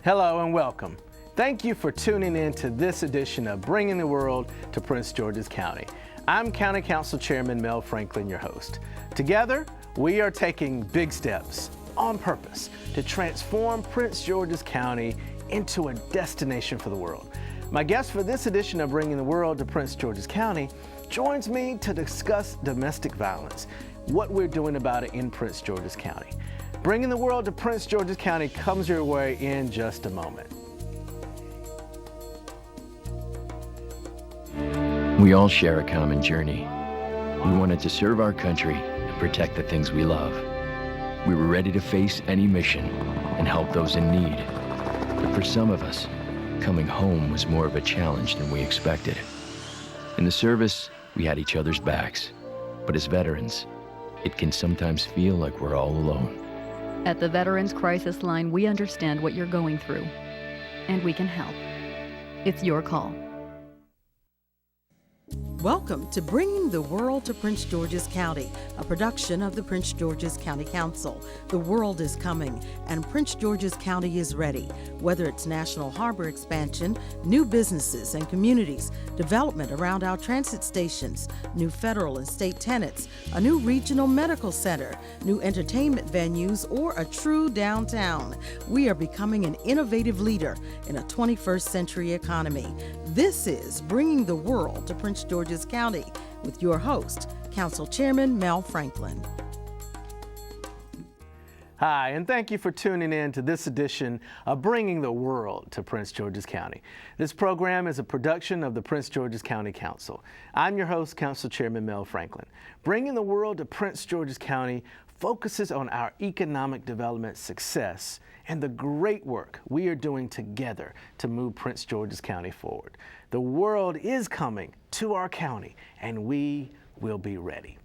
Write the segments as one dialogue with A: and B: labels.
A: Hello and welcome. Thank you for tuning in to this edition of Bringing the World to Prince George's County. I'm County Council Chairman Mel Franklin, your host. Together, we are taking big steps on purpose to transform Prince George's County into a destination for the world. My guest for this edition of Bringing the World to Prince George's County joins me to discuss domestic violence, what we're doing about it in Prince George's County. Bringing the World to Prince George's County comes your way in just a moment.
B: We all share a common journey. We wanted to serve our country and protect the things we love. We were ready to face any mission and help those in need. But for some of us, coming home was more of a challenge than we expected. In the service, we had each other's backs. But as veterans, it can sometimes feel like we're all alone.
C: At the Veterans Crisis Line, we understand what you're going through, and we can help. It's your call.
D: Welcome to Bringing the World to Prince George's County, a production of the Prince George's County Council. The world is coming, and Prince George's County is ready. Whether it's National Harbor expansion, new businesses and communities, development around our transit stations, new federal and state tenants, a new regional medical center, new entertainment venues, or a true downtown, we are becoming an innovative leader in a 21st century economy. This is Bringing the World to Prince George's County with your host, Council Chairman Mel Franklin.
A: Hi, and thank you for tuning in to this edition of Bringing the World to Prince George's County. This program is a production of the Prince George's County Council. I'm your host, Council Chairman Mel Franklin. Bringing the World to Prince George's County focuses on our economic development success and the great work we are doing together to move Prince George's County forward. The world is coming to our county, and we will be ready.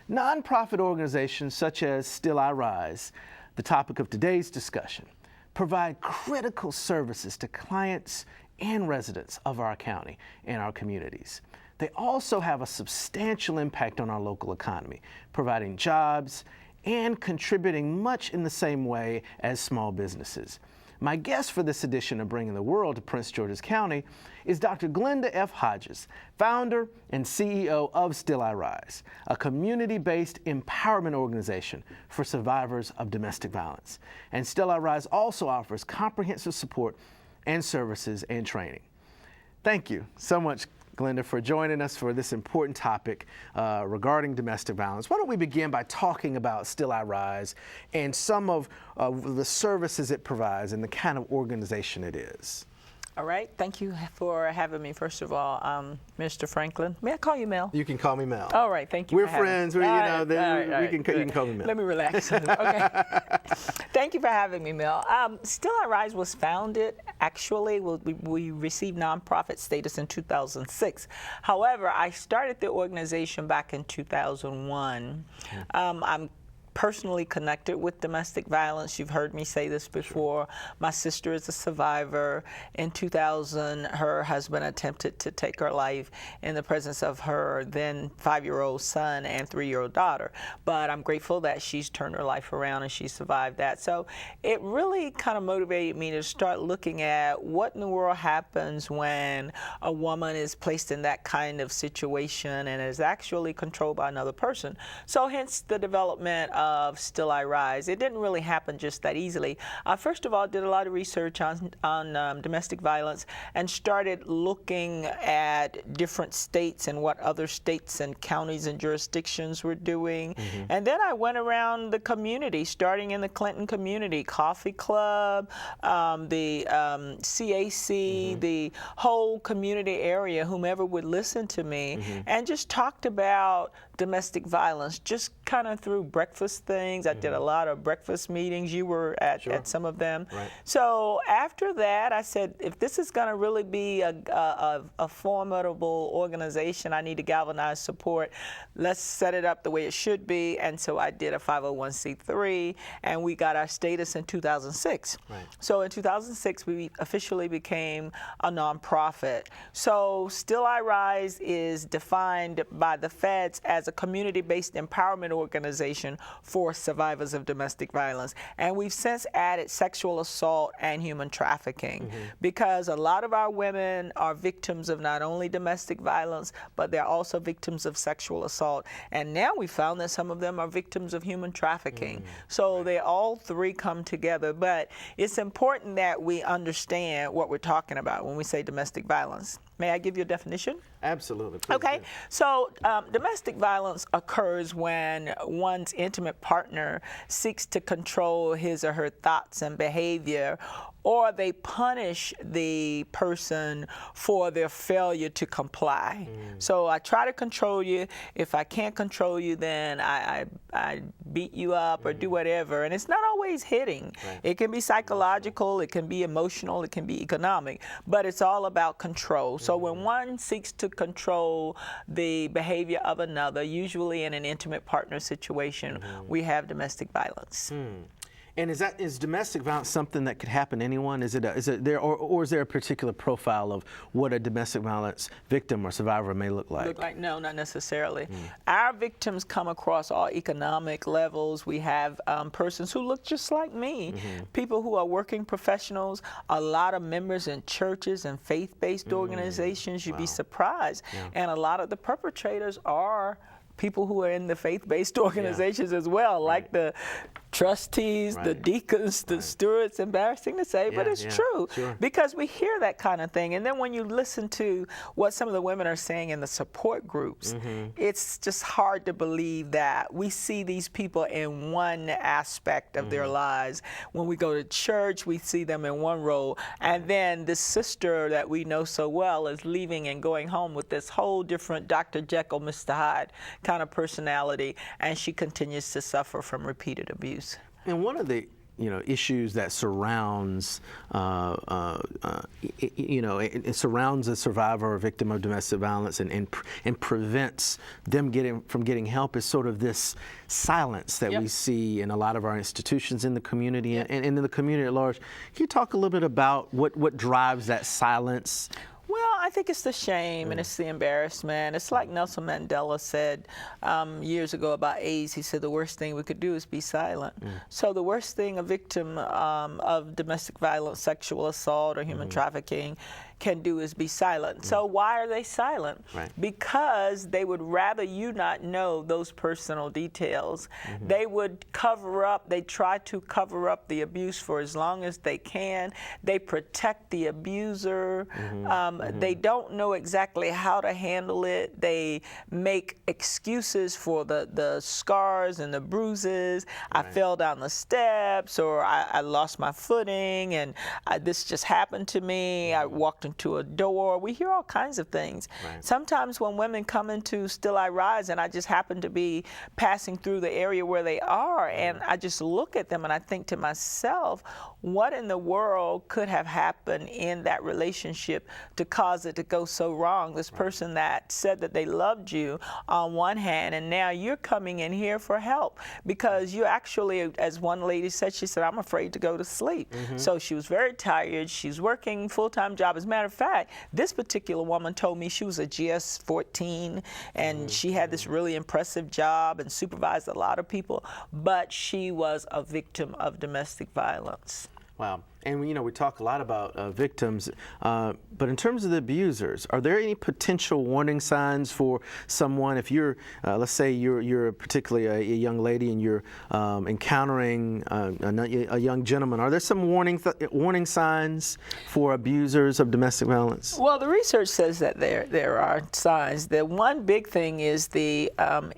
A: Nonprofit organizations such as Still I Rise, the topic of today's discussion, provide critical services to clients and residents of our county and our communities. They also have a substantial impact on our local economy, providing jobs and contributing much in the same way as small businesses. My guest for this edition of Bringing the World to Prince George's County is Dr. Glenda F. Hodges, founder and CEO of Still I Rise, a community-based empowerment organization for survivors of domestic violence. And Still I Rise also offers comprehensive support and services and training. Thank you so much, Glenda, for joining us for this important topic regarding domestic violence. Why don't we begin by talking about Still I Rise and some of the services it provides and the kind of organization it is.
E: All right. Thank you for having me. First of all, Mr. Franklin. May I call you Mel?
A: You can call me Mel.
E: All right. Thank you.
A: We're friends. You can call me Mel.
E: Let me relax. Okay. Thank you for having me, Mel. Still I Rise was founded. Actually, we received nonprofit status in 2006. However, I started the organization back in 2001. I'm personally connected with domestic violence. You've heard me say this before. Sure. My sister is a survivor. In 2000, her husband attempted to take her life in the presence of her then 5-year-old son and 3-year-old daughter. But I'm grateful that she's turned her life around and she survived that. So it really kind of motivated me to start looking at what in the world happens when a woman is placed in that kind of situation and is actually controlled by another person. So hence the development of Still I Rise. It didn't really happen just that easily. First of all, I did a lot of research on domestic violence and started looking at different states and what other states and counties and jurisdictions were doing. Mm-hmm. And then I went around the community, starting in the Clinton community, Coffee Club, the CAC, mm-hmm. the whole community area, whomever would listen to me, mm-hmm. and just talked about domestic violence, just kind of through breakfast things. I did a lot of breakfast meetings. You were at some of them. Right. So after that, I said, if this is going to really be a formidable organization, I need to galvanize support. Let's set it up the way it should be. And so I did a 501c3, and we got our status in 2006. Right. So in 2006, we officially became a nonprofit. So Still I Rise is defined by the feds as a community-based empowerment organization for survivors of domestic violence. And we've since added sexual assault and human trafficking because a lot of our women are victims of not only domestic violence, but they're also victims of sexual assault. And now we found that some of them are victims of human trafficking. So they all three come together. But it's important that we understand what we're talking about when we say domestic violence. May I give you a definition?
A: Absolutely. Please
E: Okay,
A: do.
E: so domestic violence occurs when one's intimate partner seeks to control his or her thoughts and behavior, or they punish the person for their failure to comply. So I try to control you. If I can't control you, then I beat you up or do whatever. And it's not always hitting.
A: Right.
E: It can be psychological, it can be emotional, it can be economic, but it's all about control. So when one seeks to control the behavior of another, usually in an intimate partner situation, we have domestic violence.
A: And is domestic violence something that could happen to anyone? Is it there, or is there a particular profile of what a domestic violence victim or survivor may look like?
E: No, not necessarily. Our victims come across all economic levels. We have persons who look just like me, people who are working professionals, a lot of members in churches and faith-based organizations. You'd be surprised. And a lot of the perpetrators are people who are in the faith-based organizations as well, like the trustees, the deacons, the stewards. Embarrassing to say, but it's true because we hear that kind of thing. And then when you listen to what some of the women are saying in the support groups, it's just hard to believe that we see these people in one aspect of their lives. When we go to church, we see them in one role, and then this sister that we know so well is leaving and going home with this whole different Dr. Jekyll, Mr. Hyde kind of personality, and she continues to suffer from repeated abuse.
A: And one of the issues that surrounds it surrounds a survivor or victim of domestic violence and prevents them from getting help is sort of this silence that we see in a lot of our institutions in the community and in the community at large. Can you talk a little bit about what drives that silence?
E: Well, I think it's the shame and it's the embarrassment. It's like Nelson Mandela said years ago about AIDS. He said the worst thing we could do is be silent. So the worst thing a victim of domestic violence, sexual assault, or human trafficking can do is be silent. So why are they silent? Because they would rather you not know those personal details. They would cover up, they try to cover up the abuse for as long as they can. They protect the abuser. They don't know exactly how to handle it. They make excuses for the scars and the bruises. I fell down the steps, or I lost my footing, and this just happened to me. I walked into a door. We hear all kinds of things. Sometimes when women come into Still I Rise and I just happen to be passing through the area where they are, and I just look at them and I think to myself, what in the world could have happened in that relationship to cause it to go so wrong? This person that said that they loved you on one hand, and now you're coming in here for help because you actually, as one lady said, she said, I'm afraid to go to sleep. So she was very tired. She's working full-time job. As a matter of fact, this particular woman told me she was a GS-14 and she had this really impressive job and supervised a lot of people, but she was a victim of domestic violence.
A: Wow. And we talk a lot about victims, but in terms of the abusers, are there any potential warning signs for someone if you're, let's say you're particularly a young lady and you're encountering a young gentleman? Are there some warning signs for abusers of domestic violence?
E: Well, the research says that there are signs. The one big thing is the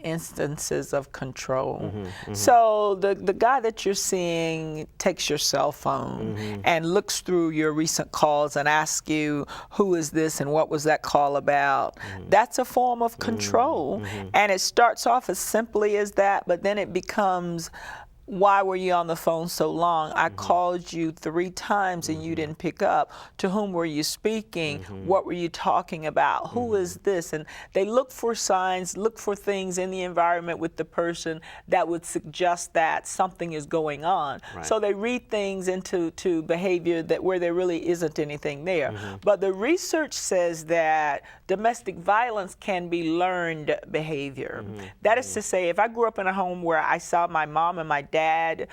E: instances of control. So the guy that you're seeing takes your cell phone and looks through your recent calls and asks you, who is this and what was that call about? That's a form of control. And it starts off as simply as that, but then it becomes why were you on the phone so long? I called you 3 times and you didn't pick up. To whom were you speaking? What were you talking about? Who is this? And they look for signs, look for things in the environment with the person that would suggest that something is going on.
A: Right.
E: So they read things into behavior that where there really isn't anything there. But the research says that domestic violence can be learned behavior. That is to say, if I grew up in a home where I saw my mom and my dad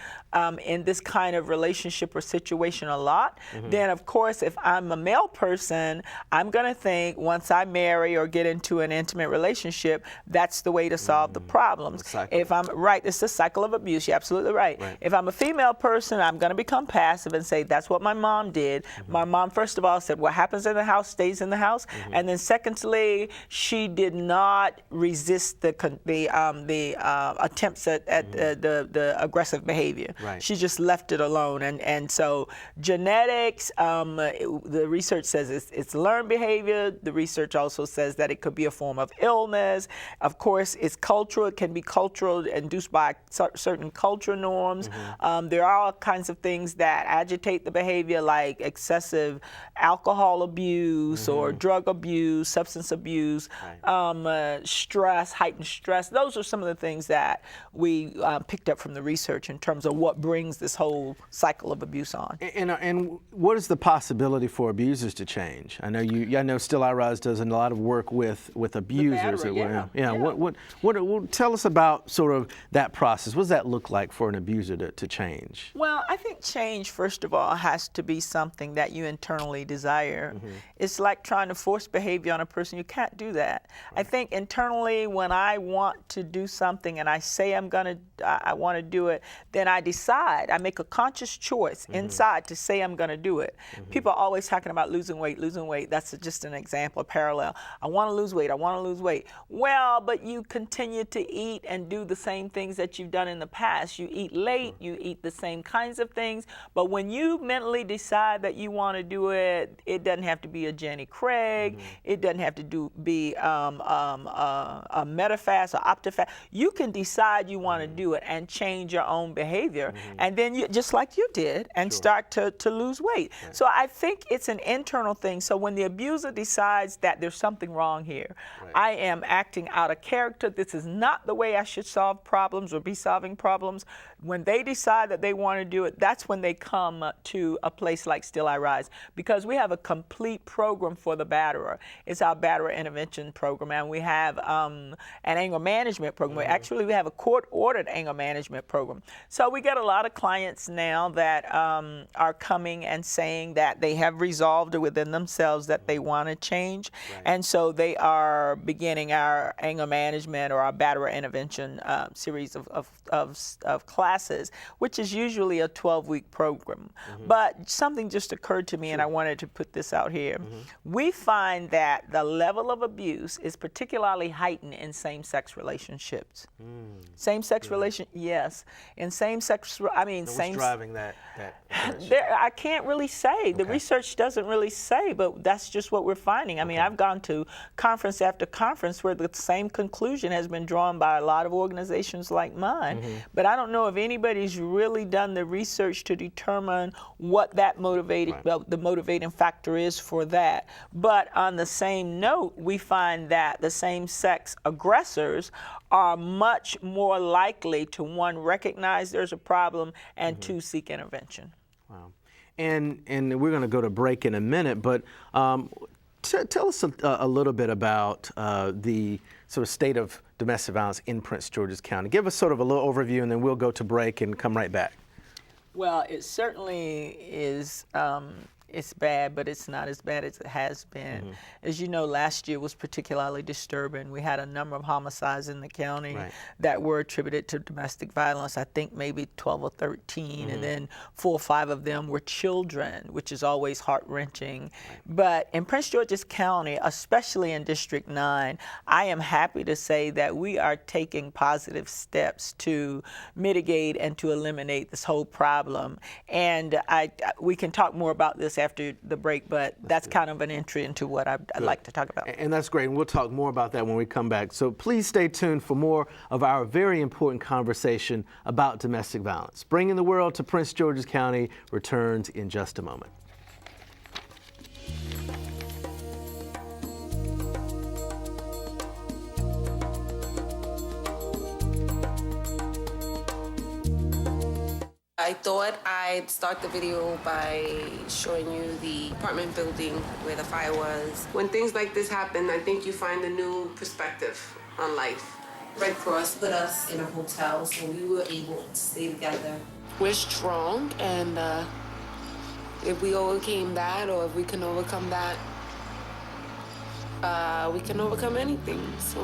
E: in this kind of relationship or situation a lot, then of course, if I'm a male person, I'm going to think once I marry or get into an intimate relationship, that's the way to solve the problems. If I'm right, it's a cycle of abuse. You're absolutely right. If I'm a female person, I'm going to become passive and say, that's what my mom did. My mom, first of all, said, what happens in the house stays in the house. And then secondly, she did not resist the attempts at the aggressive behavior.
A: Right.
E: She just left it alone. And so genetics, the research says it's learned behavior. The research also says that it could be a form of illness. Of course, it's cultural. It can be cultural, induced by certain cultural norms. There are all kinds of things that agitate the behavior, like excessive alcohol abuse or drug abuse, substance abuse, stress, heightened stress. Those are some of the things that we picked up from the research in terms of what brings this whole cycle of abuse on.
A: And what is the possibility for abusers to change? I know Still I Rise does a lot of work with abusers. What tell us about sort of that process. What does that look like for an abuser to change?
E: Well, I think change, first of all, has to be something that you internally desire. It's like trying to force behavior on a person. You can't do that. I think internally, when I want to do something and I say I want to do it, then I decide. I make a conscious choice inside to say I'm going to do it. People are always talking about losing weight, losing weight. That's just an example, a parallel. I want to lose weight. I want to lose weight. Well, but you continue to eat and do the same things that you've done in the past. You eat late. You eat the same kinds of things. But when you mentally decide that you want to do it, it doesn't have to be a Jenny Craig. It doesn't have to be a MetaFast or OptiFast. You can decide you want to do it and change your own behavior. And then you, just like you did, and start to lose weight. So I think it's an internal thing. So when the abuser decides that there's something wrong here, I am acting out of character. This is not the way I should solve problems or be solving problems. When they decide that they want to do it, that's when they come to a place like Still I Rise, because we have a complete program for the batterer. It's our batterer intervention program, and we have an anger management program. Actually, we have a court-ordered anger management program. So we get a lot of clients now that are coming and saying that they have resolved it within themselves that they want to change, and so they are beginning our anger management or our batterer intervention series of classes, which is usually a 12-week program. But something just occurred to me, and I wanted to put this out here. We find that the level of abuse is particularly heightened in same-sex relationships. Same-sex yes. In same-sex, I mean,
A: So what's driving that?
E: I can't really say. The research doesn't really say, but that's just what we're finding. I mean, I've gone to conference after conference where the same conclusion has been drawn by a lot of organizations like mine. But I don't know if anybody's really done the research to determine what that the motivating factor is for that. But on the same note, we find that the same-sex aggressors are much more likely to, one, recognize there's a problem, and two, seek intervention.
A: Wow. And we're going to go to break in a minute, but tell us a little bit about the sort of state of domestic violence in Prince George's County. Give us sort of a little overview, and then we'll go to break and come right back.
E: Well, it certainly is. It's bad, but it's not as bad as it has been. As you know, last year was particularly disturbing. We had a number of homicides in the county that were attributed to domestic violence. I think maybe 12 or 13, and then 4 or 5 of them were children, which is always heart-wrenching. But in Prince George's County, especially in District 9, I am happy to say that we are taking positive steps to mitigate and to eliminate this whole problem. And we can talk more about this after the break, but that's kind of an entry into what I'd like to talk about.
A: And that's great, and we'll talk more about that when we come back. So please stay tuned for more of our very important conversation about domestic violence. Bringing the World to Prince George's County returns in just a moment.
F: I thought I'd start the video by showing you the apartment building where the fire was. When things like this happen, I think you find a new perspective on life. Red Cross put us in a hotel, so we were able to stay together. We're strong, and if we overcame that, or if we can overcome that, we can overcome anything, so.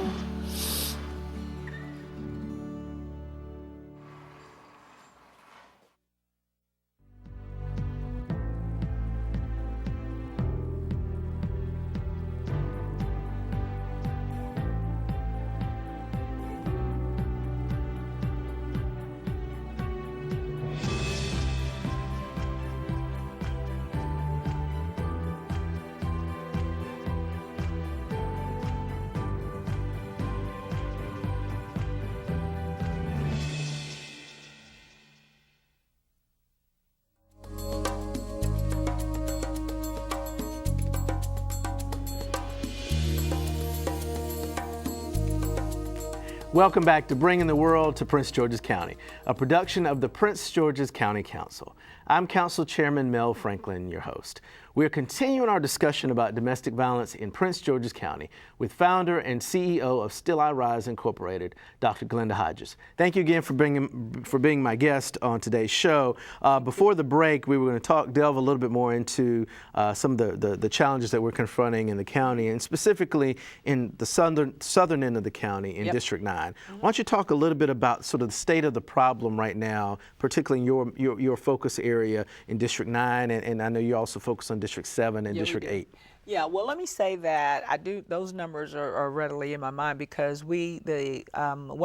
A: Welcome back to Bringing the World to Prince George's County, a production of the Prince George's County Council. I'm Council Chairman Mel Franklin, your host. We're continuing our discussion about domestic violence in Prince George's County with founder and CEO of Still I Rise Incorporated, Dr. Glenda Hodges. Thank you again for being my guest on today's show. Before the break, we were going to delve a little bit more into some of the challenges that we're confronting in the county, and specifically in the southern end of the county in District 9. Why don't you talk a little bit about sort of the state of the problem right now, particularly in your focus area in District 9, and I know you also focus on District 7 and District 8.
E: Yeah, well, let me say that those numbers are readily in my mind because one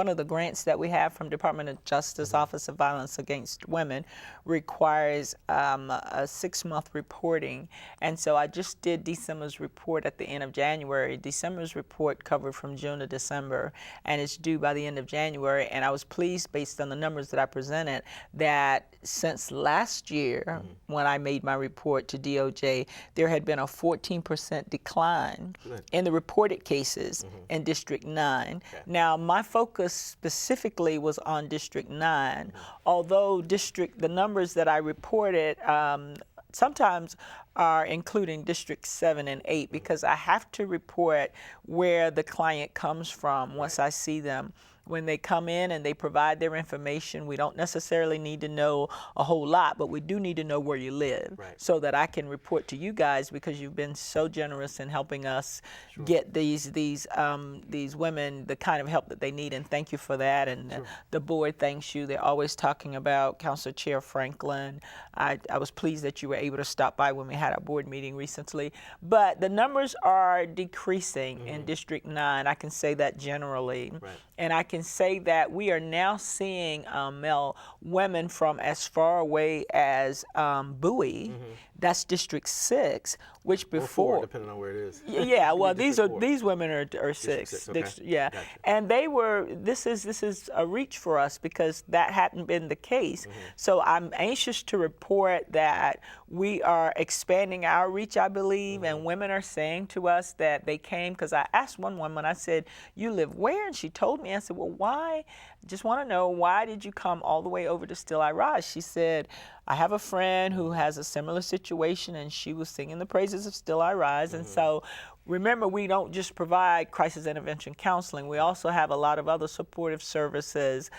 E: of the grants that we have from Department of Justice Office of Violence Against Women requires a 6-month reporting. And so I just did December's report at the end of January. December's report covered from June to December, and it's due by the end of January. And I was pleased, based on the numbers that I presented, that since last year, when I made my report to DOJ, there had been a 14% decline in the reported cases in District 9. Okay. Now, my focus specifically was on District 9, although the numbers that I reported sometimes are including District 7 and 8 because I have to report where the client comes from once I see them. When they come in and they provide their information, we don't necessarily need to know a whole lot, but we do need to know where you live so that I can report to you guys, because you've been so generous in helping us get these women the kind of help that they need, and thank you for that. And the board thanks you. They're always talking about Council Chair Franklin. I was pleased that you were able to stop by when we had our board meeting recently. But the numbers are decreasing in District 9. I can say that generally. And I can say that we are now seeing, Mel, women from as far away as Bowie, that's District 6, which before,
A: or 4, depending on where it is.
E: Yeah, well, these women are 6.
A: Okay.
E: Yeah, gotcha. And this is a reach for us because that hadn't been the case. So I'm anxious to report that we are expanding our reach, I believe, and women are saying to us that they came, because I asked one woman, I said, "You live where?" And she told me. I said, "Well, why? Just want to know, why did you come all the way over to Still I Rise?" She said, "I have a friend who has a similar situation," and she was singing the praises of Still I Rise. And so remember, we don't just provide crisis intervention counseling. We also have a lot of other supportive services.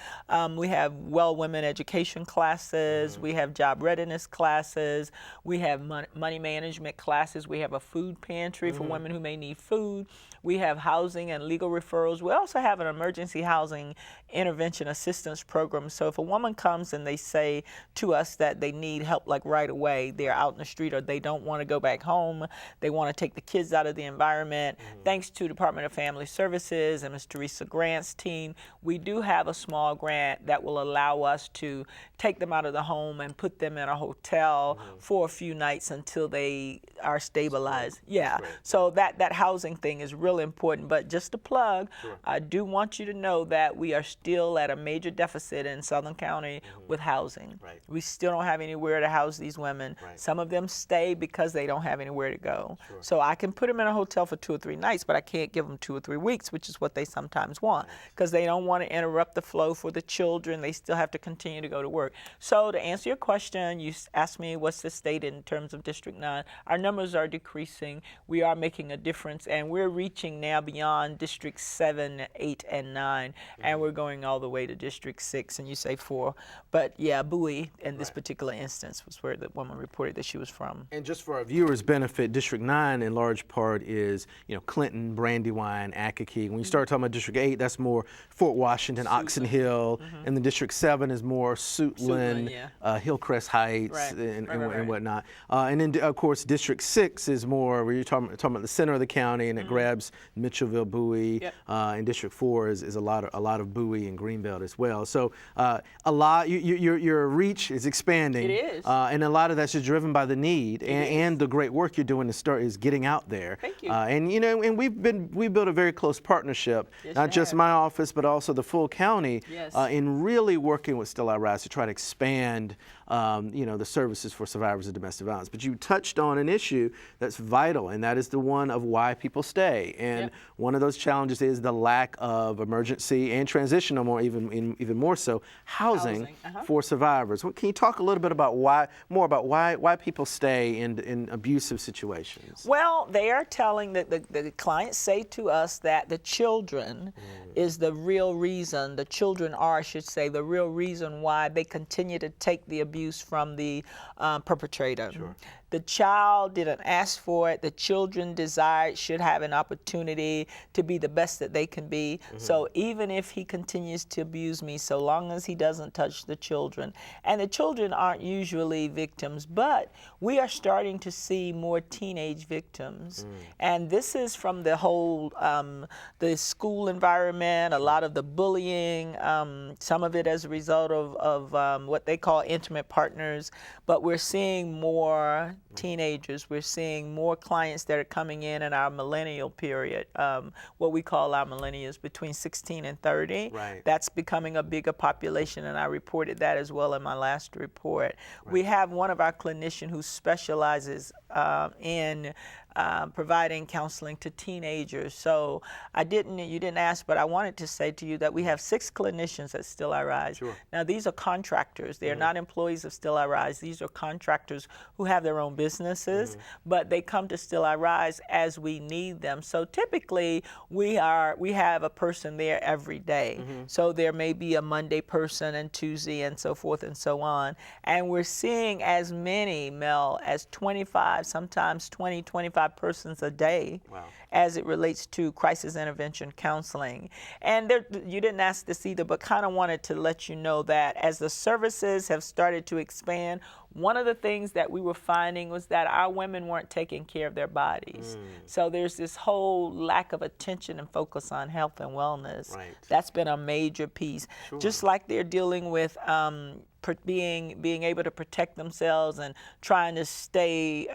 E: We have well women education classes. We have job readiness classes. We have money management classes. We have a food pantry for women who may need food. We have housing and legal referrals. We also have an emergency housing intervention assistance program. So if a woman comes and they say to us that they need help like right away, they're out in the street or they don't want to go back home, they want to take the kids out of the environment, environment. Thanks to Department of Family Services and Ms. Teresa Grant's team, we do have a small grant that will allow us to take them out of the home and put them in a hotel for a few nights until they are stabilized. Yeah, so that housing thing is really important. But just to plug, I do want you to know that we are still at a major deficit in Southern County with housing. We still don't have anywhere to house these women. Some of them stay because they don't have anywhere to go. So I can put them in a hotel for 2 or 3 nights, but I can't give them 2 or 3 weeks, which is what they sometimes want, because they don't want to interrupt the flow for the children. They still have to continue to go to work. So to answer your question, you asked me what's the state in terms of District 9. Our numbers are decreasing. We are making a difference, and we're reaching now beyond District 7, 8, and 9, and we're going all the way to District 6, and you say 4. But yeah, Bowie in this particular instance was where the woman reported that she was from.
A: And just for our viewers' benefit, District 9 in large part is, Clinton, Brandywine, Akakeek. When you start talking about District 8, that's more Fort Washington, Oxon Hill, and then District 7 is more Suitland, Hillcrest Heights, and whatnot. And then, of course, District 6 is more where you're talking about the center of the county, and it grabs Mitchellville, Bowie, and District 4 is a lot of Bowie and Greenbelt as well. So a lot, your reach is expanding.
E: It is.
A: And a lot of that's just driven by the need and the great work you're doing is getting out there.
E: Thank you.
A: And we've built a very close partnership, not just my office, but also the full county, in really working with Still I Rise to try to expand the services for survivors of domestic violence. But you touched on an issue that's vital, and that is the one of why people stay. And one of those challenges is the lack of emergency and transitional, even more so, housing for survivors. Can you talk a little bit about why people stay in abusive situations?
E: Well, they are telling that the clients say to us that the children is the real reason. The children are, I should say, the real reason why they continue to take the abuse from the perpetrator. The child didn't ask for it. The children desired, should have an opportunity to be the best that they can be. So even if he continues to abuse me, so long as he doesn't touch the children, and the children aren't usually victims, but we are starting to see more teenage victims. And this is from the whole, the school environment, a lot of the bullying, some of it as a result of what they call intimate partners, but we're seeing more teenagers. We're seeing more clients that are coming in our millennial period, what we call our millennials between 16 and 30. That's becoming a bigger population, and I reported that as well in my last report. We have one of our clinicians who specializes in providing counseling to teenagers. So you didn't ask, but I wanted to say to you that we have 6 clinicians at Still I Rise. Now these are contractors. They are not employees of Still I Rise. These are contractors who have their own businesses, but they come to Still I Rise as we need them. So typically we have a person there every day. So there may be a Monday person and Tuesday and so forth and so on. And we're seeing as many, Mel, as 25, sometimes 20, 25 persons a day as it relates to crisis intervention counseling. And you didn't ask this either, but kind of wanted to let you know that as the services have started to expand, one of the things that we were finding was that our women weren't taking care of their bodies. So there's this whole lack of attention and focus on health and wellness. That's been a major piece. Just like they're dealing with being able to protect themselves and trying to stay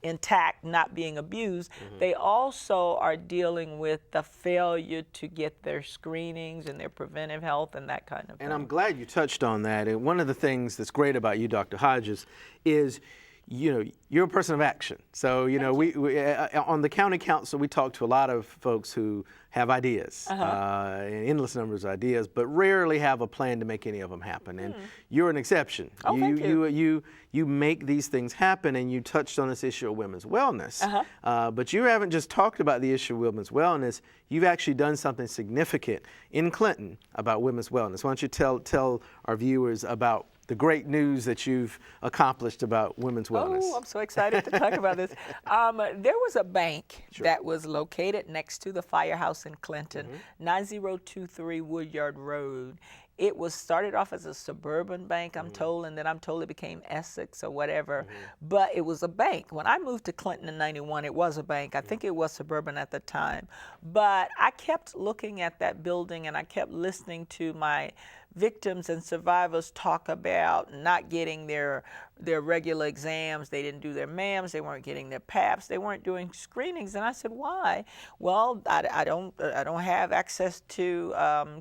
E: intact, not being abused, they also are dealing with the failure to get their screenings and their preventive health and that kind of thing.
A: And I'm glad you touched on that. And one of the things that's great about you, Dr. Hodges, is you're a person of action. So, we on the county council, we talk to a lot of folks who have ideas, endless numbers of ideas, but rarely have a plan to make any of them happen. And you're an exception.
E: Thank you.
A: You make these things happen, and you touched on this issue of women's wellness. But you haven't just talked about the issue of women's wellness. You've actually done something significant in Clinton about women's wellness. Why don't you tell our viewers about the great news that you've accomplished about women's wellness?
E: Oh, I'm so excited to talk about this. There was a bank that was located next to the firehouse in Clinton, 9023 Woodyard Road. It was started off as a suburban bank, I'm told, and then I'm told it became Essex or whatever. But it was a bank. When I moved to Clinton in '91, it was a bank. I think it was suburban at the time. But I kept looking at that building, and I kept listening to my victims and survivors talk about not getting their regular exams. They didn't do their MAMs. They weren't getting their PAPs. They weren't doing screenings. And I said, why? Well, I don't have access to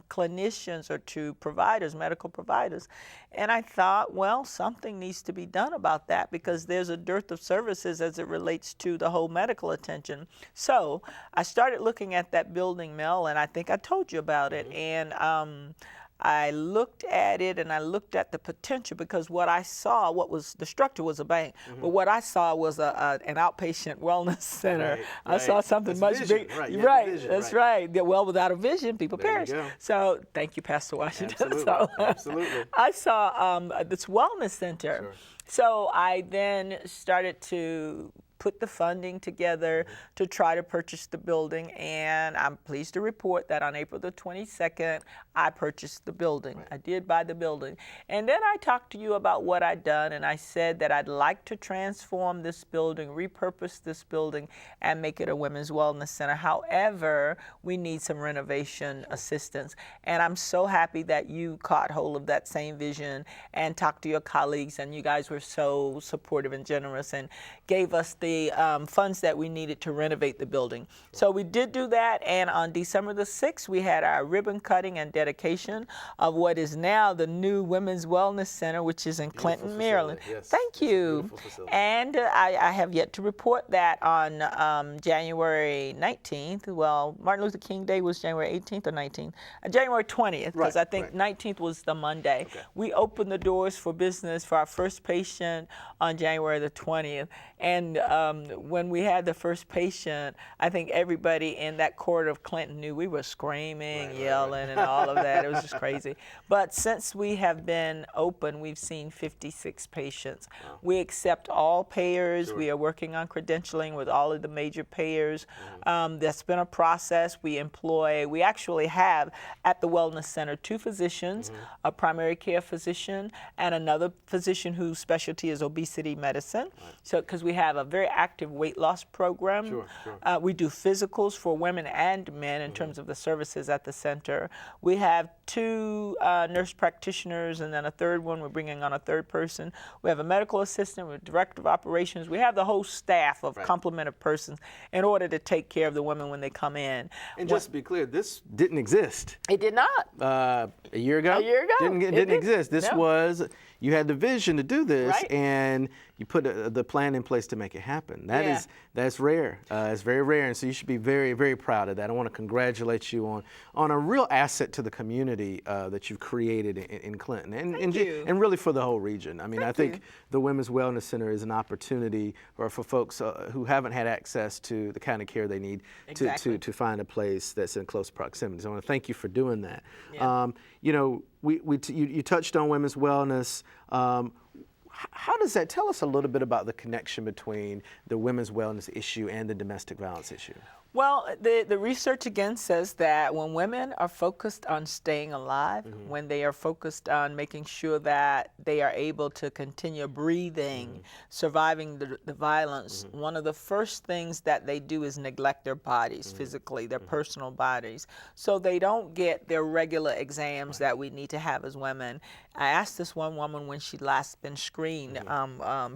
E: clinicians or to providers, medical providers. And I thought, well, something needs to be done about that because there's a dearth of services as it relates to the whole medical attention. So I started looking at that building, Mel, and I think I told you about it. And I looked at it and I looked at the potential because what I saw, the structure was a bank, but what I saw was an outpatient wellness center. I saw something much bigger. Right, that's right. Well, without a vision, people perish. So thank you, Pastor Washington.
A: Absolutely.
E: I saw this wellness center.
A: Sure.
E: So I then started to put the funding together to try to purchase the building, and I'm pleased to report that on April the 22nd, I purchased the building. I did buy the building. And then I talked to you about what I'd done, and I said that I'd like to transform this building, repurpose this building, and make it a women's wellness center. However, we need some renovation assistance. And I'm so happy that you caught hold of that same vision and talked to your colleagues, and you guys were so supportive and generous and gave us the funds that we needed to renovate the building. So we did do that, and on December the 6th, we had our ribbon cutting and dedication of what is now the new Women's Wellness Center, which is in Clinton, Maryland.
A: Yes.
E: Thank you. And I have yet to report that on January 19th. Well, Martin Luther King Day was January 18th or 19th? January 20th, because I think 19th was the Monday.
A: Okay.
E: We opened the doors for business for our first patient on January the 20th. And when we had the first patient, I think everybody in that corridor of Clinton knew we were screaming, yelling, and all of that. It was just crazy. But since we have been open, we've seen 56 patients. Wow. We accept all payers. Sure. We are working on credentialing with all of the major payers. That's been a process. We actually have at the Wellness Center 2 physicians, a primary care physician, and another physician whose specialty is obesity medicine. So, because we have a very active weight loss program.
A: Sure.
E: We do physicals for women and men in terms of the services at the center. We have 2 nurse practitioners, and then a third one. We're bringing on a third person. We have a medical assistant, we have director of operations. We have the whole staff of complement of persons in order to take care of the women when they come in.
A: And just to be clear, this didn't exist.
E: It did not.
A: A year ago?
E: A year ago.
A: Didn't exist. This
E: No.
A: was, you had the vision to do this,
E: Right.
A: and you put the plan in place to make it happen. That's rare. It's very rare, and so you should be very, very proud of that. I want to congratulate you on a real asset to the community that you've created in Clinton, and really for the whole region. I mean, I think the Women's Wellness Center is an opportunity for folks who haven't had access to the kind of care they need to find a place that's in close proximity. So I want to thank you for doing that.
E: Yeah.
A: You know, you touched on women's wellness. How does that tell us a little bit about the connection between the women's wellness issue and the domestic violence issue?
E: Well, the research again says that when women are focused on staying alive, when they are focused on making sure that they are able to continue breathing, surviving the violence, one of the first things that they do is neglect their bodies physically, their personal bodies. So they don't get their regular exams that we need to have as women. I asked this one woman when she'd last been screened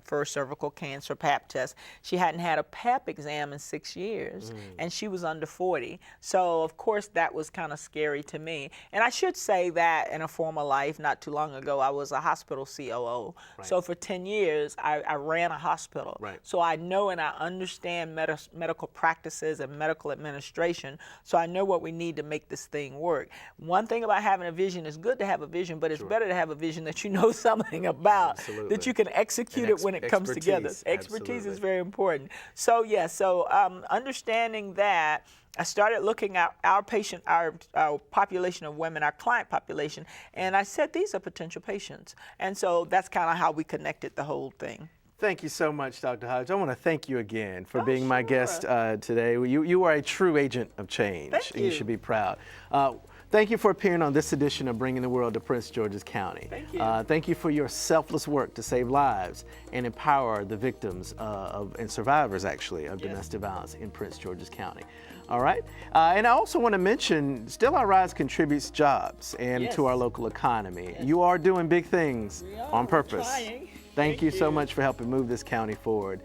E: for cervical cancer PAP test. She hadn't had a PAP exam in 6 years. And she was under 40. So, of course, that was kind of scary to me. And I should say that in a former life, not too long ago, I was a hospital COO. Right. So for 10 years, I ran a hospital. Right. So I know and I understand medical practices and medical administration. So I know what we need to make this thing work. One thing about having a vision, is good to have a vision, but it's better to have a vision that you know something about, that you can execute it when it comes together. Expertise is very important. So, yeah, understanding that, I started looking at our population of women, our client population, and I said, these are potential patients. And so that's kind of how we connected the whole thing.
A: Thank you so much, Dr. Hodges. I want to thank you again for being my guest today. You are a true agent of change.
E: Thank you.
A: And you should be proud. Thank you for appearing on this edition of Bringing the World to Prince George's County.
E: Thank you.
A: Thank you for your selfless work to save lives and empower the victims and survivors, actually, of domestic violence in Prince George's County. All right. And I also want to mention, Still I Rise contributes jobs and to our local economy. Yes. You are doing big things on purpose. Thank you so much for helping move this county forward.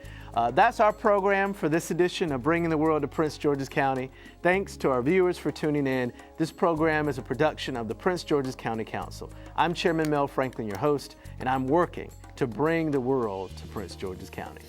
A: That's our program for this edition of Bringing the World to Prince George's County. Thanks to our viewers for tuning in. This program is a production of the Prince George's County Council. I'm Chairman Mel Franklin, your host, and I'm working to bring the world to Prince George's County.